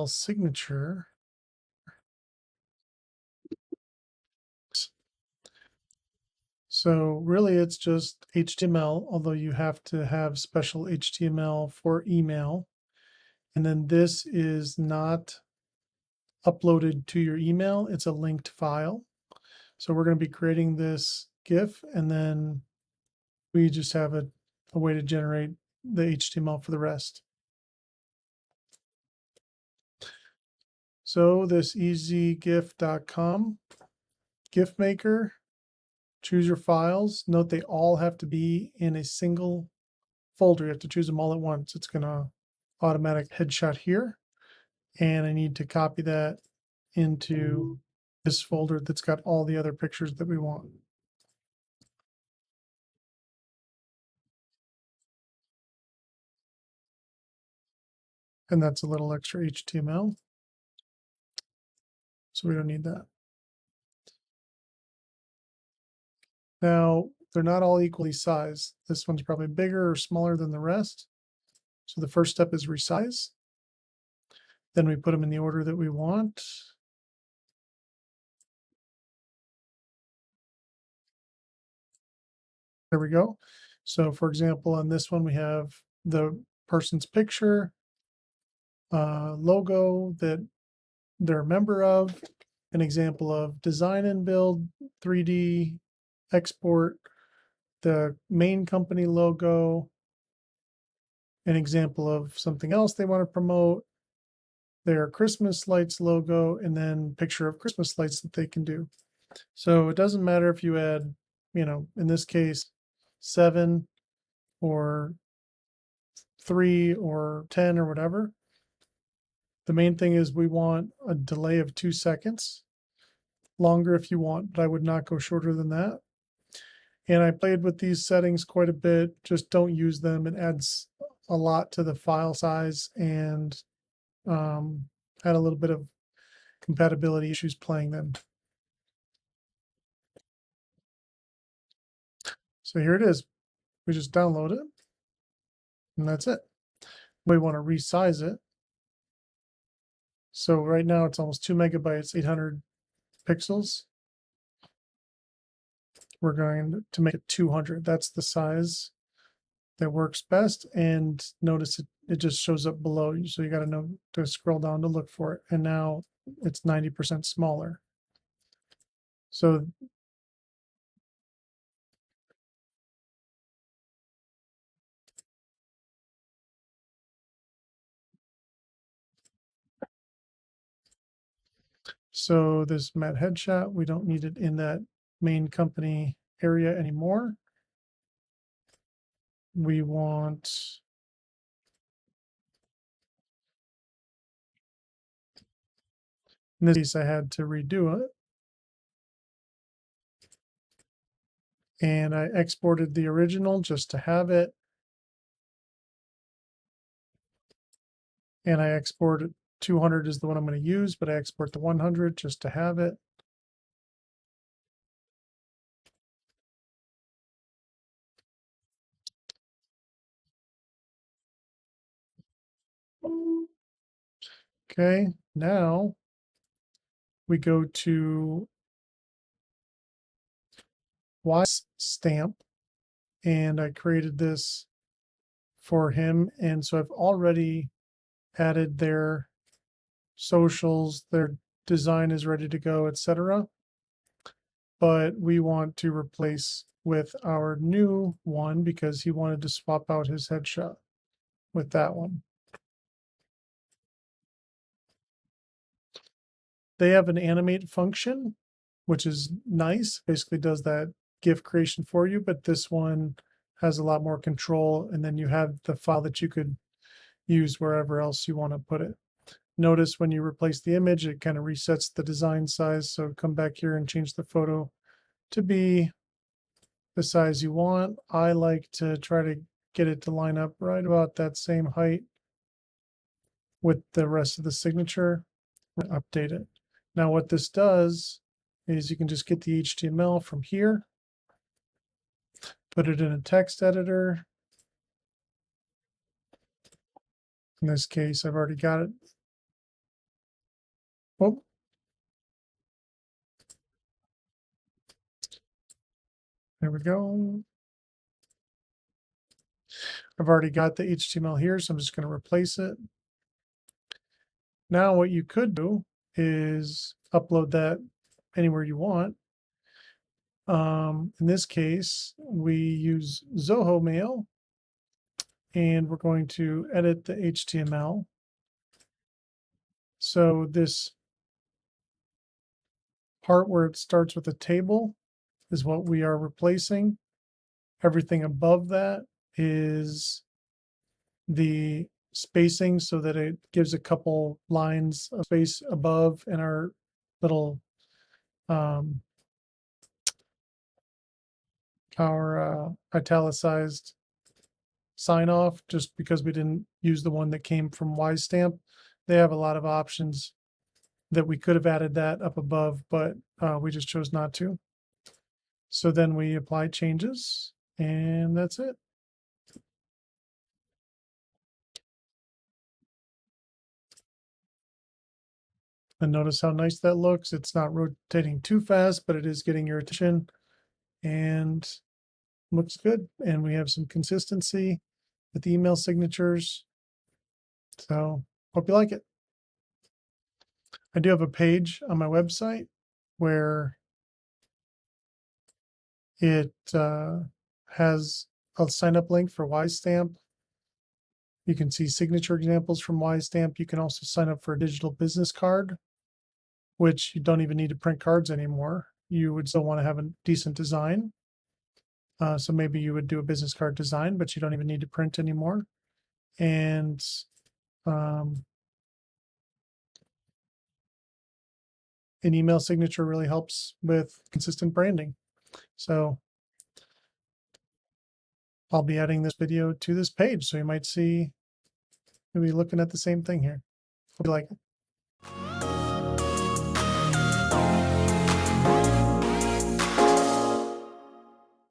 email signature. So really it's just HTML, although you have to have special HTML for email. And then this is not uploaded to your email. It's a linked file. So we're going to be creating this GIF, and then we just have a way to generate the HTML for the rest. So this easygif.com GIF maker, choose your files. Note they all have to be in a single folder. You have to choose them all at once. It's going to automatic headshot here. And I need to copy that into this folder that's got all the other pictures that we want. And that's a little extra HTML. So we don't need that. Now, they're not all equally sized. This one's probably bigger or smaller than the rest. So the first step is resize. Then we put them in the order that we want. There we go. So for example, on this one, we have the person's picture, logo that they're a member of, an example of design and build, 3D export, the main company logo, an example of something else they want to promote, their Christmas lights logo, and then picture of Christmas lights that they can do. So it doesn't matter if you add, in this case, 7 or 3 or 10 or whatever. The main thing is we want a delay of 2 seconds. Longer if you want, but I would not go shorter than that. And I played with these settings quite a bit. Just don't use them. It adds a lot to the file size, and had a little bit of compatibility issues playing them. So here it is. We just download it, and that's it. We want to resize it. So right now it's almost 2 megabytes, 800 pixels. We're going to make it 200. That's the size that works best. And notice it just shows up below you. So you got to know to scroll down to look for it. And now it's 90% smaller. So this matte headshot, we don't need it in that main company area anymore. We want in this case I had to redo it. And I exported the original just to have it. And I exported 200 is the one I'm going to use, but I export the 100 just to have it. Okay, now we go to stamp, and I created this for him. And so I've already added their socials, their design is ready to go, etc. But we want to replace with our new one because he wanted to swap out his headshot with that one. They have an animate function, which is nice. Basically does that GIF creation for you, but this one has a lot more control, and then you have the file that you could use wherever else you want to put it. Notice when you replace the image, it kind of resets the design size. So come back here and change the photo to be the size you want. I like to try to get it to line up right about that same height with the rest of the signature. Update it. Now what this does is you can just get the HTML from here, put it in a text editor. In this case, I've already got it There we go. I've already got the HTML here, so I'm just going to replace it. Now what you could do is upload that anywhere you want. In this case, we use Zoho Mail, and we're going to edit the HTML. So this part where it starts with a table is what we are replacing. Everything above that is the spacing so that it gives a couple lines of space above in our little italicized sign off, just because we didn't use the one that came from WiseStamp. They have a lot of options that we could have added that up above, but we just chose not to. So then we apply changes, and that's it. And notice how nice that looks. It's not rotating too fast, but it is getting your attention and looks good. And we have some consistency with the email signatures. So hope you like it. I do have a page on my website where it has a sign up link for WiseStamp. You can see signature examples from WiseStamp. You can also sign up for a digital business card, which you don't even need to print cards anymore. You would still want to have a decent design. So maybe you would do a business card design, but you don't even need to print anymore. And an email signature really helps with consistent branding. So I'll be adding this video to this page, so you might see maybe looking at the same thing here. Hope you like it.